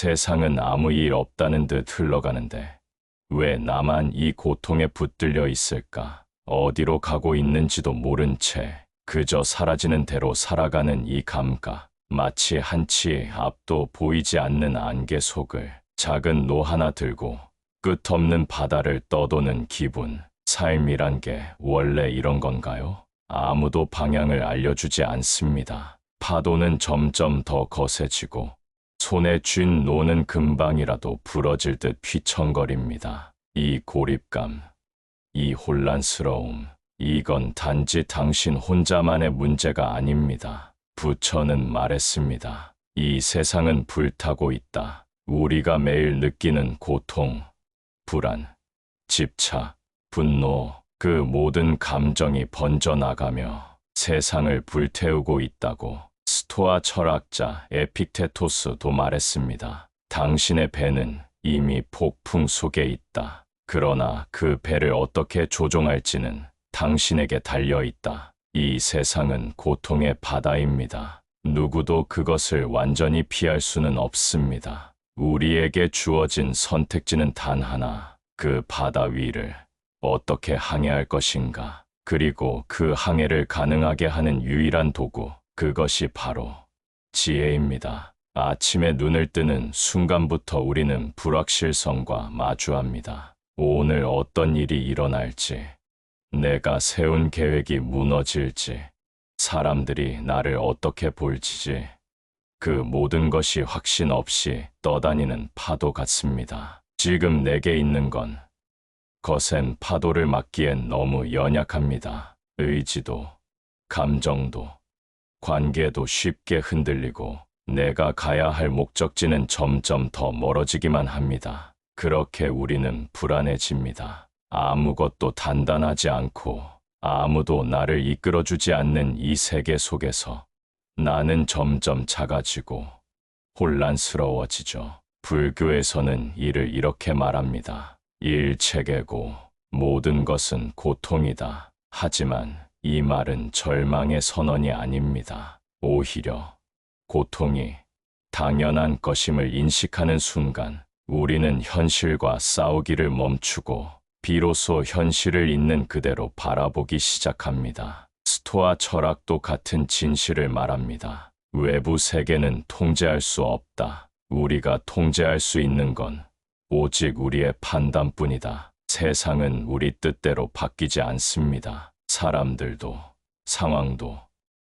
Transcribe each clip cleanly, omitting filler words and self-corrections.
세상은 아무 일 없다는 듯 흘러가는데 왜 나만 이 고통에 붙들려 있을까? 어디로 가고 있는지도 모른 채 그저 사라지는 대로 살아가는 이 감각. 마치 한치 앞도 보이지 않는 안개 속을 작은 노 하나 들고 끝없는 바다를 떠도는 기분. 삶이란 게 원래 이런 건가요? 아무도 방향을 알려주지 않습니다. 파도는 점점 더 거세지고 손에 쥔 노는 금방이라도 부러질 듯 휘청거립니다. 이 고립감, 이 혼란스러움, 이건 단지 당신 혼자만의 문제가 아닙니다. 부처는 말했습니다. 이 세상은 불타고 있다. 우리가 매일 느끼는 고통, 불안, 집착, 분노, 그 모든 감정이 번져나가며 세상을 불태우고 있다고 스토아 철학자 에픽테토스도 말했습니다. 당신의 배는 이미 폭풍 속에 있다. 그러나 그 배를 어떻게 조종할지는 당신에게 달려 있다. 이 세상은 고통의 바다입니다. 누구도 그것을 완전히 피할 수는 없습니다. 우리에게 주어진 선택지는 단 하나, 그 바다 위를 어떻게 항해할 것인가. 그리고 그 항해를 가능하게 하는 유일한 도구, 그것이 바로 지혜입니다. 아침에 눈을 뜨는 순간부터 우리는 불확실성과 마주합니다. 오늘 어떤 일이 일어날지, 내가 세운 계획이 무너질지, 사람들이 나를 어떻게 볼지, 그 모든 것이 확신 없이 떠다니는 파도 같습니다. 지금 내게 있는 건 거센 파도를 막기엔 너무 연약합니다. 의지도, 감정도, 관계도 쉽게 흔들리고 내가 가야 할 목적지는 점점 더 멀어지기만 합니다. 그렇게 우리는 불안해집니다. 아무것도 단단하지 않고 아무도 나를 이끌어주지 않는 이 세계 속에서 나는 점점 작아지고 혼란스러워지죠. 불교에서는 이를 이렇게 말합니다. 일체계고 모든 것은 고통이다. 하지만 이 말은 절망의 선언이 아닙니다. 오히려 고통이 당연한 것임을 인식하는 순간 우리는 현실과 싸우기를 멈추고 비로소 현실을 있는 그대로 바라보기 시작합니다. 스토아 철학도 같은 진실을 말합니다. 외부 세계는 통제할 수 없다. 우리가 통제할 수 있는 건 오직 우리의 판단뿐이다. 세상은 우리 뜻대로 바뀌지 않습니다. 사람들도, 상황도,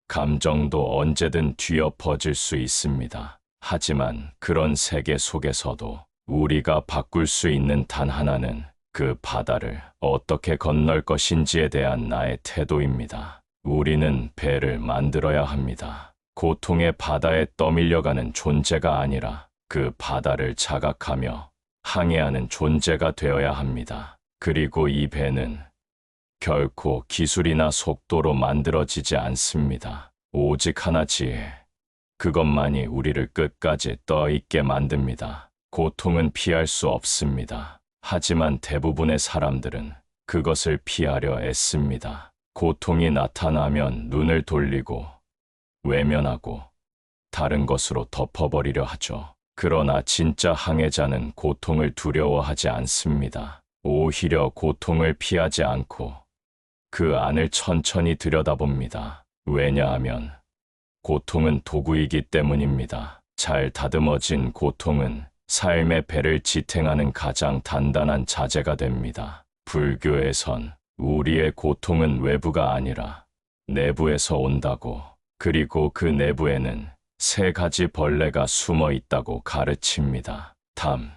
감정도 언제든 뒤엎어질 수 있습니다. 하지만 그런 세계 속에서도 우리가 바꿀 수 있는 단 하나는 그 바다를 어떻게 건널 것인지에 대한 나의 태도입니다. 우리는 배를 만들어야 합니다. 고통의 바다에 떠밀려가는 존재가 아니라 그 바다를 자각하며 항해하는 존재가 되어야 합니다. 그리고 이 배는 결코 기술이나 속도로 만들어지지 않습니다. 오직 하나 지혜. 그것만이 우리를 끝까지 떠있게 만듭니다. 고통은 피할 수 없습니다. 하지만 대부분의 사람들은 그것을 피하려 애씁니다. 고통이 나타나면 눈을 돌리고 외면하고 다른 것으로 덮어버리려 하죠. 그러나 진짜 항해자는 고통을 두려워하지 않습니다. 오히려 고통을 피하지 않고 그 안을 천천히 들여다봅니다. 왜냐하면 고통은 도구이기 때문입니다. 잘 다듬어진 고통은 삶의 배를 지탱하는 가장 단단한 자재가 됩니다. 불교에선 우리의 고통은 외부가 아니라 내부에서 온다고, 그리고 그 내부에는 세 가지 벌레가 숨어 있다고 가르칩니다. 담,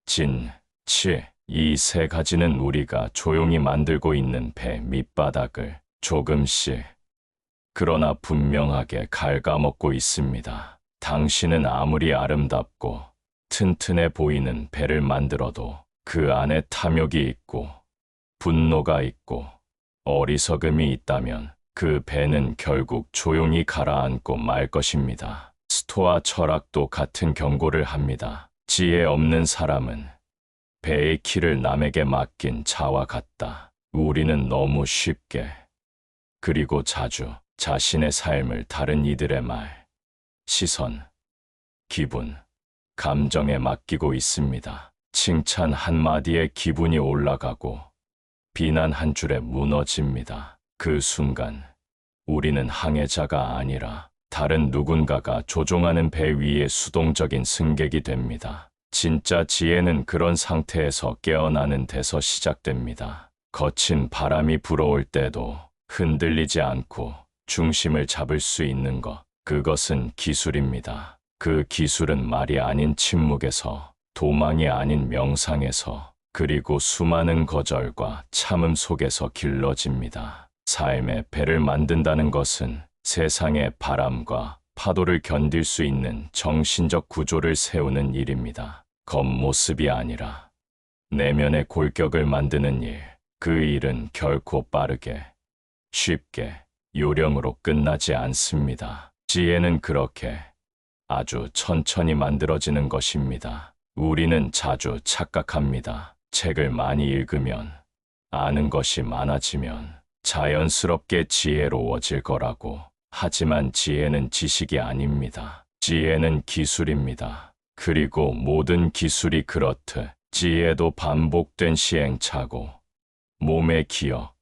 진, 치. 이 세 가지는 우리가 조용히 만들고 있는 배 밑바닥을 조금씩, 그러나 분명하게 갉아먹고 있습니다. 당신은 아무리 아름답고 튼튼해 보이는 배를 만들어도 그 안에 탐욕이 있고 분노가 있고 어리석음이 있다면 그 배는 결국 조용히 가라앉고 말 것입니다. 스토아 철학도 같은 경고를 합니다. 지혜 없는 사람은 배의 키를 남에게 맡긴 자와 같다. 우리는 너무 쉽게, 그리고 자주 자신의 삶을 다른 이들의 말, 시선, 기분, 감정에 맡기고 있습니다. 칭찬 한마디에 기분이 올라가고 비난 한 줄에 무너집니다. 그 순간 우리는 항해자가 아니라 다른 누군가가 조종하는 배 위의 수동적인 승객이 됩니다. 진짜 지혜는 그런 상태에서 깨어나는 데서 시작됩니다. 거친 바람이 불어올 때도 흔들리지 않고 중심을 잡을 수 있는 것, 그것은 기술입니다. 그 기술은 말이 아닌 침묵에서, 도망이 아닌 명상에서, 그리고 수많은 거절과 참음 속에서 길러집니다. 삶의 배를 만든다는 것은 세상의 바람과 파도를 견딜 수 있는 정신적 구조를 세우는 일입니다. 겉모습이 아니라 내면의 골격을 만드는 일, 그 일은 결코 빠르게, 쉽게, 요령으로 끝나지 않습니다. 지혜는 그렇게 아주 천천히 만들어지는 것입니다. 우리는 자주 착각합니다. 책을 많이 읽으면, 아는 것이 많아지면 자연스럽게 지혜로워질 거라고. 하지만 지혜는 지식이 아닙니다. 지혜는 기술입니다. 그리고 모든 기술이 그렇듯 지혜도 반복된 시행착오, 몸의 기억,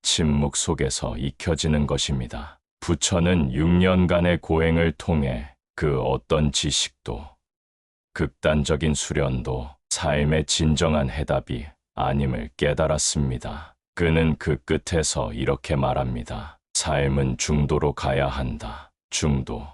침묵 속에서 익혀지는 것입니다. 부처는 6년간의 고행을 통해 그 어떤 지식도, 극단적인 수련도 삶의 진정한 해답이 아님을 깨달았습니다. 그는 그 끝에서 이렇게 말합니다. 삶은 중도로 가야 한다. 중도.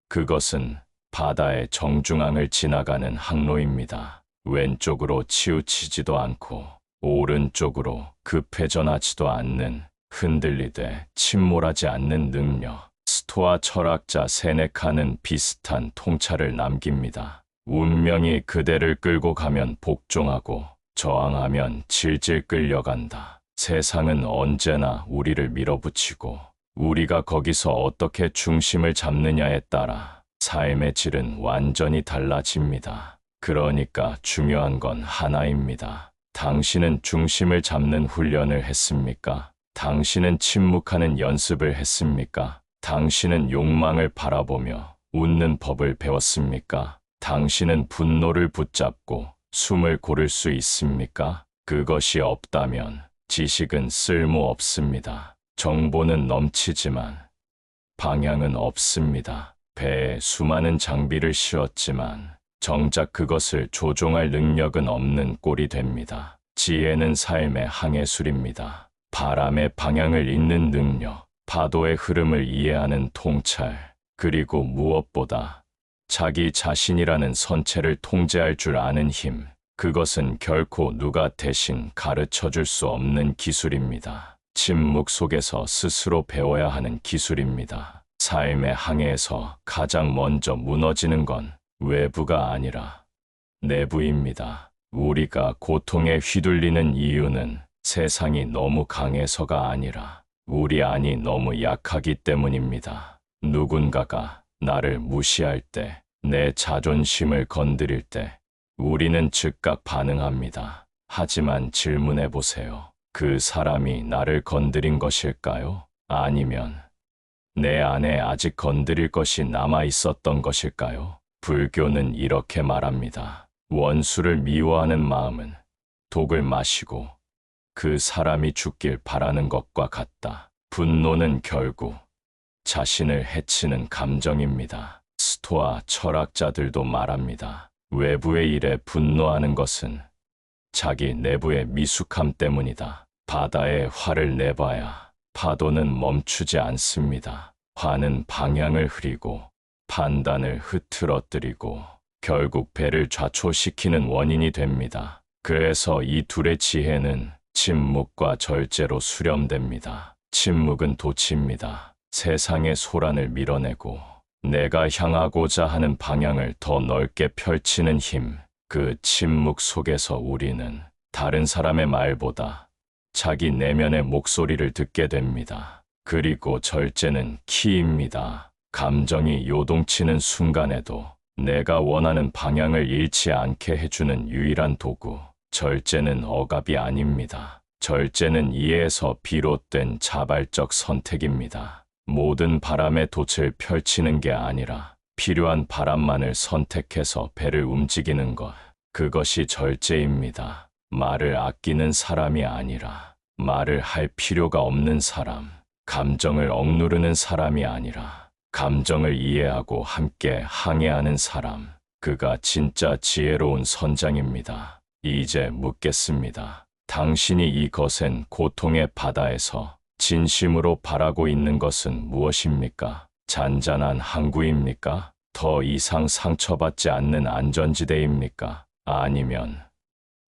그것은 바다의 정중앙을 지나가는 항로입니다. 왼쪽으로 치우치지도 않고 오른쪽으로 급회전하지도 않는, 흔들리되 침몰하지 않는 능력. 스토아 철학자 세네카는 비슷한 통찰을 남깁니다. 운명이 그대를 끌고 가면 복종하고 저항하면 질질 끌려간다. 세상은 언제나 우리를 밀어붙이고 우리가 거기서 어떻게 중심을 잡느냐에 따라 삶의 질은 완전히 달라집니다. 그러니까 중요한 건 하나입니다. 당신은 중심을 잡는 훈련을 했습니까? 당신은 침묵하는 연습을 했습니까? 당신은 욕망을 바라보며 웃는 법을 배웠습니까? 당신은 분노를 붙잡고 숨을 고를 수 있습니까? 그것이 없다면 지식은 쓸모없습니다. 정보는 넘치지만 방향은 없습니다. 배에 수많은 장비를 씌웠지만 정작 그것을 조종할 능력은 없는 꼴이 됩니다. 지혜는 삶의 항해술입니다. 바람의 방향을 잇는 능력, 파도의 흐름을 이해하는 통찰, 그리고 무엇보다 자기 자신이라는 선체를 통제할 줄 아는 힘, 그것은 결코 누가 대신 가르쳐 줄 수 없는 기술입니다. 침묵 속에서 스스로 배워야 하는 기술입니다. 삶의 항해에서 가장 먼저 무너지는 건 외부가 아니라 내부입니다. 우리가 고통에 휘둘리는 이유는 세상이 너무 강해서가 아니라 우리 안이 너무 약하기 때문입니다. 누군가가 나를 무시할 때, 내 자존심을 건드릴 때 우리는 즉각 반응합니다. 하지만 질문해 보세요. 그 사람이 나를 건드린 것일까요? 아니면 내 안에 아직 건드릴 것이 남아 있었던 것일까요? 불교는 이렇게 말합니다. 원수를 미워하는 마음은 독을 마시고 그 사람이 죽길 바라는 것과 같다. 분노는 결국 자신을 해치는 감정입니다. 스토아 철학자들도 말합니다. 외부의 일에 분노하는 것은 자기 내부의 미숙함 때문이다. 바다에 화를 내봐야 파도는 멈추지 않습니다. 화는 방향을 흐리고 판단을 흐트러뜨리고 결국 배를 좌초시키는 원인이 됩니다. 그래서 이 둘의 지혜는 침묵과 절제로 수렴됩니다. 침묵은 도치입니다. 세상의 소란을 밀어내고 내가 향하고자 하는 방향을 더 넓게 펼치는 힘. 그 침묵 속에서 우리는 다른 사람의 말보다 자기 내면의 목소리를 듣게 됩니다. 그리고 절제는 키입니다. 감정이 요동치는 순간에도 내가 원하는 방향을 잃지 않게 해주는 유일한 도구. 절제는 억압이 아닙니다. 절제는 이해에서 비롯된 자발적 선택입니다. 모든 바람에 돛을 펼치는 게 아니라 필요한 바람만을 선택해서 배를 움직이는 것, 그것이 절제입니다. 말을 아끼는 사람이 아니라 말을 할 필요가 없는 사람, 감정을 억누르는 사람이 아니라 감정을 이해하고 함께 항해하는 사람, 그가 진짜 지혜로운 선장입니다. 이제 묻겠습니다. 당신이 이 거센 고통의 바다에서 진심으로 바라고 있는 것은 무엇입니까? 잔잔한 항구입니까? 더 이상 상처받지 않는 안전지대입니까? 아니면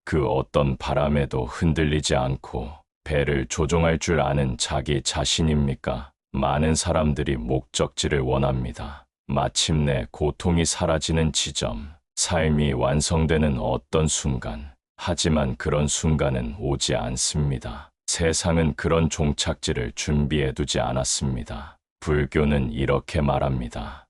그 어떤 바람에도 흔들리지 않고 배를 조종할 줄 아는 자기 자신입니까? 많은 사람들이 목적지를 원합니다. 마침내 고통이 사라지는 지점, 삶이 완성되는 어떤 순간. 하지만 그런 순간은 오지 않습니다. 세상은 그런 종착지를 준비해두지 않았습니다. 불교는 이렇게 말합니다.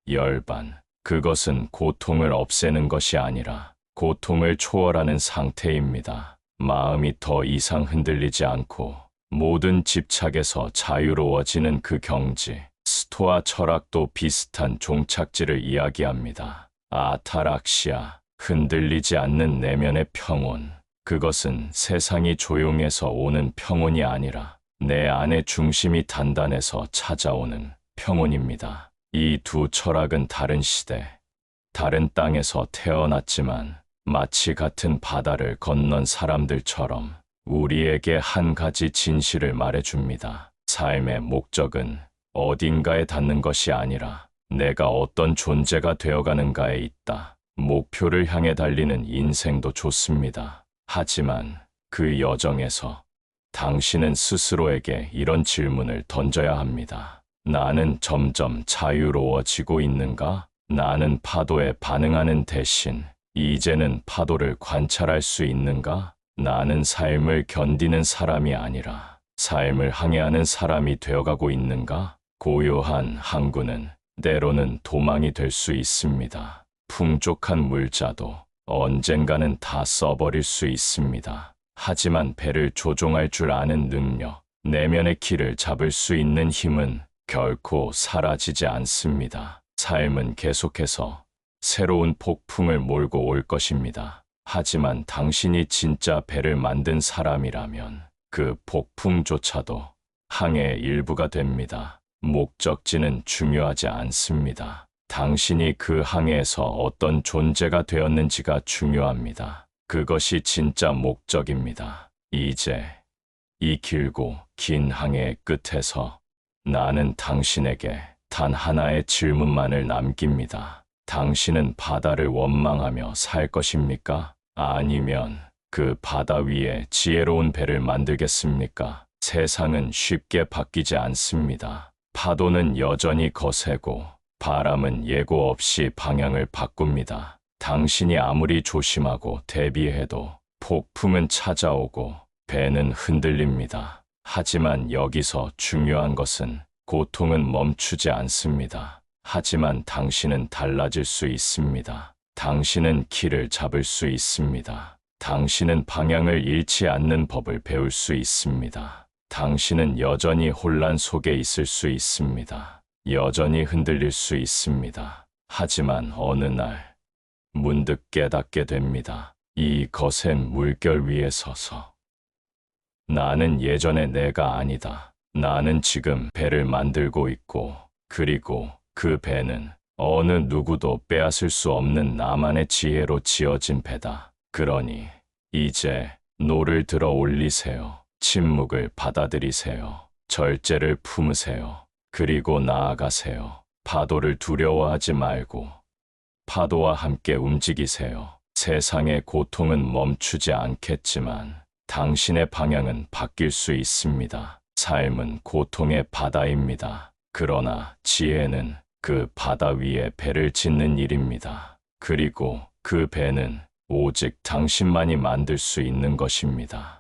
열반, 그것은 고통을 없애는 것이 아니라 고통을 초월하는 상태입니다. 마음이 더 이상 흔들리지 않고 모든 집착에서 자유로워지는 그 경지. 스토아 철학도 비슷한 종착지를 이야기합니다. 아타락시아, 흔들리지 않는 내면의 평온. 그것은 세상이 조용해서 오는 평온이 아니라 내 안의 중심이 단단해서 찾아오는 평온입니다. 이 두 철학은 다른 시대, 다른 땅에서 태어났지만 마치 같은 바다를 건넌 사람들처럼 우리에게 한 가지 진실을 말해줍니다. 삶의 목적은 어딘가에 닿는 것이 아니라 내가 어떤 존재가 되어가는가에 있다. 목표를 향해 달리는 인생도 좋습니다. 하지만 그 여정에서 당신은 스스로에게 이런 질문을 던져야 합니다. 나는 점점 자유로워지고 있는가? 나는 파도에 반응하는 대신 이제는 파도를 관찰할 수 있는가? 나는 삶을 견디는 사람이 아니라 삶을 항해하는 사람이 되어가고 있는가? 고요한 항구는 때로는 도망이 될 수 있습니다. 풍족한 물자도 언젠가는 다 써버릴 수 있습니다. 하지만 배를 조종할 줄 아는 능력, 내면의 길을 잡을 수 있는 힘은 결코 사라지지 않습니다. 삶은 계속해서 새로운 폭풍을 몰고 올 것입니다. 하지만 당신이 진짜 배를 만든 사람이라면 그 폭풍조차도 항해의 일부가 됩니다. 목적지는 중요하지 않습니다. 당신이 그 항해에서 어떤 존재가 되었는지가 중요합니다. 그것이 진짜 목적입니다. 이제 이 길고 긴 항해의 끝에서 나는 당신에게 단 하나의 질문만을 남깁니다. 당신은 바다를 원망하며 살 것입니까? 아니면 그 바다 위에 지혜로운 배를 만들겠습니까? 세상은 쉽게 바뀌지 않습니다. 파도는 여전히 거세고 바람은 예고 없이 방향을 바꿉니다. 당신이 아무리 조심하고 대비해도 폭풍은 찾아오고 배는 흔들립니다. 하지만 여기서 중요한 것은 고통은 멈추지 않습니다. 하지만 당신은 달라질 수 있습니다. 당신은 길을 잡을 수 있습니다. 당신은 방향을 잃지 않는 법을 배울 수 있습니다. 당신은 여전히 혼란 속에 있을 수 있습니다. 여전히 흔들릴 수 있습니다. 하지만 어느 날 문득 깨닫게 됩니다. 이 거센 물결 위에 서서 나는 예전의 내가 아니다. 나는 지금 배를 만들고 있고 그리고 그 배는 어느 누구도 빼앗을 수 없는 나만의 지혜로 지어진 배다. 그러니 이제 노를 들어 올리세요. 침묵을 받아들이세요. 절제를 품으세요. 그리고 나아가세요. 파도를 두려워하지 말고 파도와 함께 움직이세요. 세상의 고통은 멈추지 않겠지만 당신의 방향은 바뀔 수 있습니다. 삶은 고통의 바다입니다. 그러나 지혜는 그 바다 위에 배를 짓는 일입니다. 그리고 그 배는 오직 당신만이 만들 수 있는 것입니다.